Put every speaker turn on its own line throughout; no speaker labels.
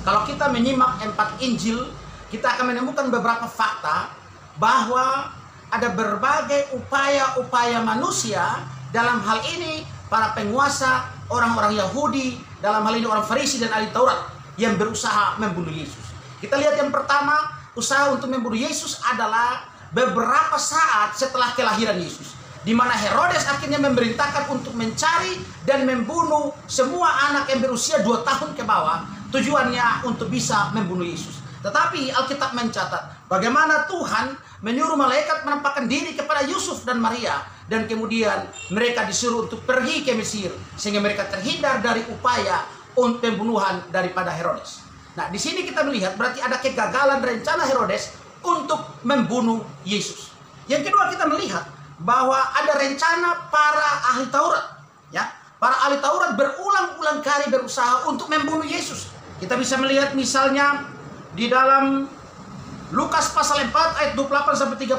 Kalau kita menyimak 4 Injil, kita akan menemukan beberapa fakta bahwa ada berbagai upaya-upaya manusia, dalam hal ini para penguasa, orang-orang Yahudi, dalam hal ini orang Farisi dan ahli Taurat yang berusaha membunuh Yesus. Kita lihat yang pertama, usaha untuk membunuh Yesus adalah beberapa saat setelah kelahiran Yesus, di mana Herodes akhirnya memerintahkan untuk mencari dan membunuh semua anak yang berusia 2 tahun ke bawah, tujuannya untuk bisa membunuh Yesus. Tetapi Alkitab mencatat bagaimana Tuhan menyuruh malaikat menampakkan diri kepada Yusuf dan Maria, dan kemudian mereka disuruh untuk pergi ke Mesir sehingga mereka terhindar dari upaya untuk pembunuhan daripada Herodes. Nah, di sini kita melihat berarti ada kegagalan rencana Herodes untuk membunuh Yesus. Yang kedua, kita melihat bahwa ada rencana para ahli Taurat, ya. Para ahli Taurat berulang-ulang kali berusaha untuk membunuh Yesus. Kita bisa melihat misalnya di dalam Lukas pasal 4 ayat 28 sampai 30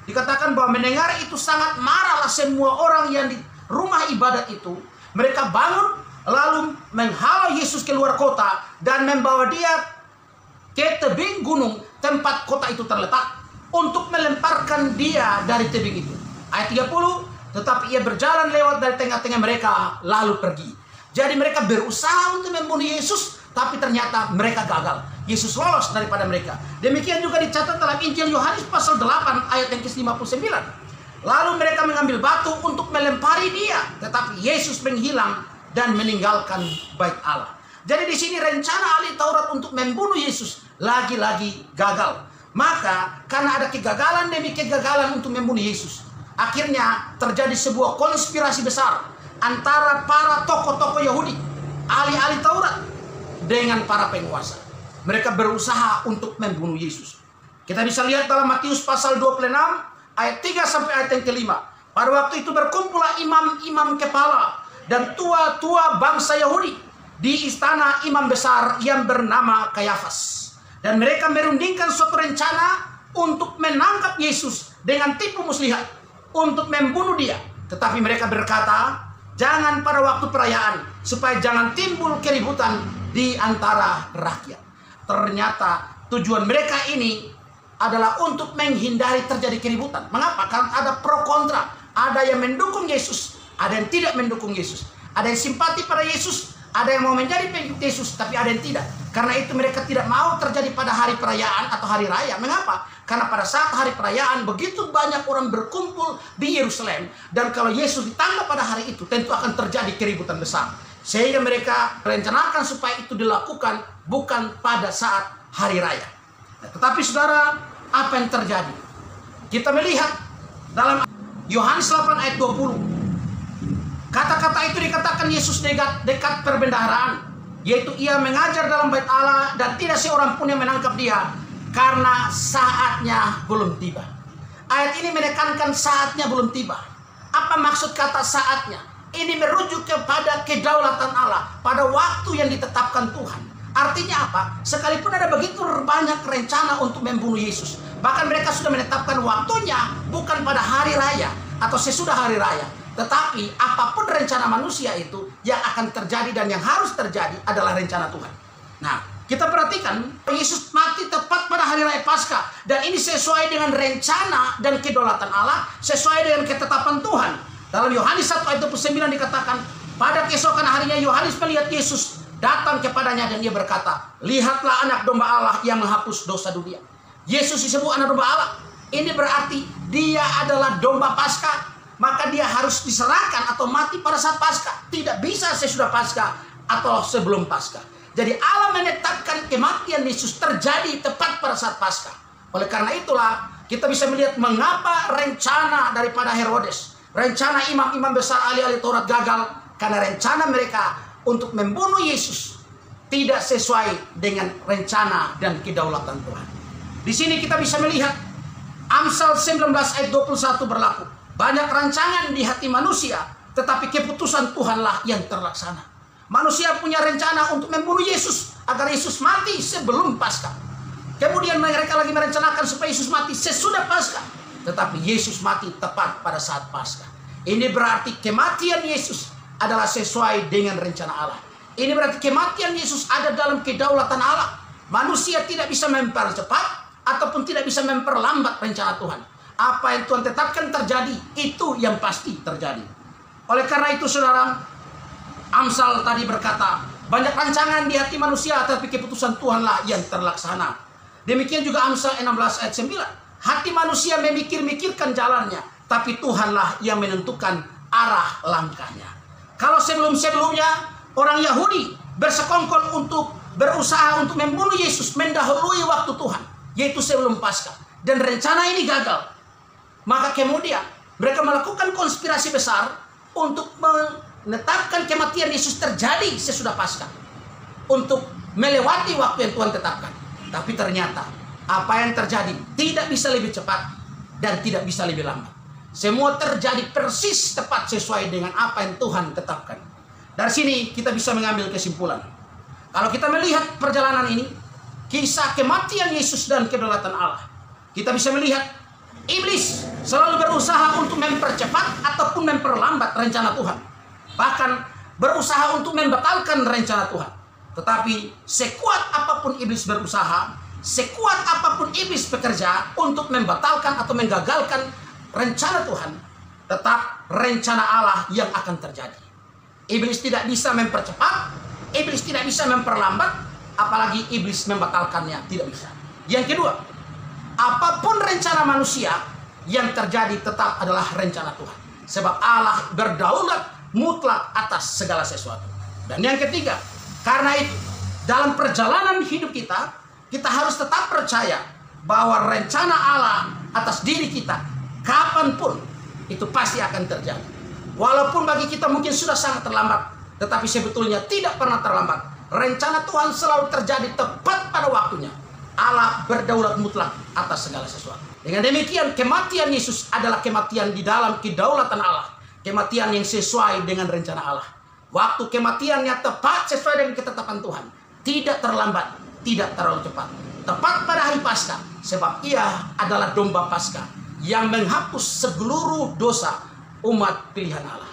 dikatakan bahwa mendengar itu sangat marahlah semua orang yang di rumah ibadat itu. Mereka bangun lalu menghalau Yesus keluar kota dan membawa dia ke tebing gunung tempat kota itu terletak untuk melemparkan dia dari tebing itu. Ayat 30, tetapi ia berjalan lewat dari tengah-tengah mereka lalu pergi. Jadi mereka berusaha untuk membunuh Yesus, tapi ternyata mereka gagal. Yesus lolos daripada mereka. Demikian juga dicatat dalam Injil Yohanes pasal 8 ayat yang ke-59. Lalu mereka mengambil batu untuk melempari dia, tetapi Yesus menghilang dan meninggalkan bait Allah. Jadi di sini rencana ahli Taurat untuk membunuh Yesus lagi-lagi gagal. Maka karena ada kegagalan demi kegagalan untuk membunuh Yesus, akhirnya terjadi sebuah konspirasi besar antara para tokoh-tokoh Yahudi, ahli-ahli Taurat, dengan para penguasa. Mereka berusaha untuk membunuh Yesus. Kita bisa lihat dalam Matius pasal 26 ayat 3 sampai ayat yang ke-5. Pada waktu itu berkumpullah imam-imam kepala dan tua-tua bangsa Yahudi di istana imam besar yang bernama Kayafas. Dan mereka merundingkan suatu rencana untuk menangkap Yesus dengan tipu muslihat untuk membunuh dia. Tetapi mereka berkata, jangan pada waktu perayaan, supaya jangan timbul keributan di antara rakyat. Ternyata tujuan mereka ini adalah untuk menghindari terjadi keributan. Mengapa? Karena ada pro kontra. Ada yang mendukung Yesus, ada yang tidak mendukung Yesus. Ada yang simpati pada Yesus, ada yang mau menjadi pengikut Yesus, tapi ada yang tidak. Karena itu mereka tidak mau terjadi pada hari perayaan atau hari raya. Mengapa? Karena pada saat hari perayaan begitu banyak orang berkumpul di Yerusalem, dan kalau Yesus ditangkap pada hari itu tentu akan terjadi keributan besar. Sehingga mereka merencanakan supaya itu dilakukan bukan pada saat hari raya. Nah, tetapi saudara, apa yang terjadi? Kita melihat dalam Yohanes 8 ayat 20. Kata-kata itu dikatakan Yesus dekat perbendaharaan, yaitu ia mengajar dalam bait Allah dan tidak seorang pun yang menangkap dia karena saatnya belum tiba. Ayat ini menekankan saatnya belum tiba. Apa maksud kata saatnya? Ini merujuk kepada kedaulatan Allah pada waktu yang ditetapkan Tuhan. Artinya apa? Sekalipun ada begitu banyak rencana untuk membunuh Yesus, bahkan mereka sudah menetapkan waktunya bukan pada hari raya atau sesudah hari raya. Tetapi apapun rencana manusia itu, yang akan terjadi dan yang harus terjadi adalah rencana Tuhan. Nah, kita perhatikan Yesus mati tepat pada hari raya Paskah, dan ini sesuai dengan rencana dan kedaulatan Allah, sesuai dengan ketetapan Tuhan. Dalam Yohanes 1 ayat 29 dikatakan, pada keesokan harinya Yohanes melihat Yesus datang kepadanya dan ia berkata, lihatlah anak domba Allah yang menghapus dosa dunia. Yesus disebut anak domba Allah. Ini berarti dia adalah domba Paskah. Maka dia harus diserahkan atau mati pada saat Paskah. Tidak bisa sesudah Paskah atau sebelum Paskah. Jadi Allah menetapkan kematian Yesus terjadi tepat pada saat Paskah. Oleh karena itulah kita bisa melihat mengapa rencana daripada Herodes, rencana imam-imam besar ahli-ahli Taurat gagal, karena rencana mereka untuk membunuh Yesus tidak sesuai dengan rencana dan kedaulatan Tuhan. Di sini kita bisa melihat Amsal 19 ayat 21 berlaku. Banyak rancangan di hati manusia, tetapi keputusan Tuhanlah yang terlaksana. Manusia punya rencana untuk membunuh Yesus agar Yesus mati sebelum Paskah. Kemudian mereka lagi merencanakan supaya Yesus mati sesudah Paskah. Tetapi Yesus mati tepat pada saat Paskah. Ini berarti kematian Yesus adalah sesuai dengan rencana Allah. Ini berarti kematian Yesus ada dalam kedaulatan Allah. Manusia tidak bisa mempercepat ataupun tidak bisa memperlambat rencana Tuhan. Apa yang Tuhan tetapkan terjadi, itu yang pasti terjadi. Oleh karena itu saudara, Amsal tadi berkata, banyak rancangan di hati manusia, tapi keputusan Tuhanlah yang terlaksana. Demikian juga Amsal 16 ayat 9. Hati manusia memikir-mikirkan jalannya, tapi Tuhanlah yang menentukan arah langkahnya. Kalau sebelum-sebelumnya orang Yahudi bersekongkol untuk berusaha untuk membunuh Yesus mendahului waktu Tuhan, yaitu sebelum Paskah, dan rencana ini gagal, maka kemudian mereka melakukan konspirasi besar untuk menetapkan kematian Yesus terjadi sesudah Paskah, untuk melewati waktu yang Tuhan tetapkan. Tapi ternyata apa yang terjadi tidak bisa lebih cepat dan tidak bisa lebih lambat. Semua terjadi persis tepat sesuai dengan apa yang Tuhan tetapkan. Dari sini kita bisa mengambil kesimpulan. Kalau kita melihat perjalanan ini, kisah kematian Yesus dan kedaulatan Allah, kita bisa melihat iblis selalu berusaha untuk mempercepat ataupun memperlambat rencana Tuhan. Bahkan berusaha untuk membatalkan rencana Tuhan. Tetapi sekuat apapun iblis berusaha, sekuat apapun iblis bekerja untuk membatalkan atau menggagalkan rencana Tuhan, tetap rencana Allah yang akan terjadi. Iblis tidak bisa mempercepat, iblis tidak bisa memperlambat, apalagi iblis membatalkannya, tidak bisa. Yang kedua, apapun rencana manusia, yang terjadi tetap adalah rencana Tuhan. Sebab Allah berdaulat mutlak atas segala sesuatu. Dan yang ketiga, karena itu dalam perjalanan hidup kita, kita harus tetap percaya bahwa rencana Allah atas diri kita kapanpun itu pasti akan terjadi. Walaupun bagi kita mungkin sudah sangat terlambat, tetapi sebetulnya tidak pernah terlambat. Rencana Tuhan selalu terjadi tepat pada waktunya. Allah berdaulat mutlak atas segala sesuatu. Dengan demikian, kematian Yesus adalah kematian di dalam kedaulatan Allah. Kematian yang sesuai dengan rencana Allah. Waktu kematiannya tepat sesuai dengan ketetapan Tuhan. Tidak terlambat, tidak terlalu cepat. Tepat pada hari Paskah, sebab ia adalah domba Paskah yang menghapus seluruh dosa umat pilihan Allah.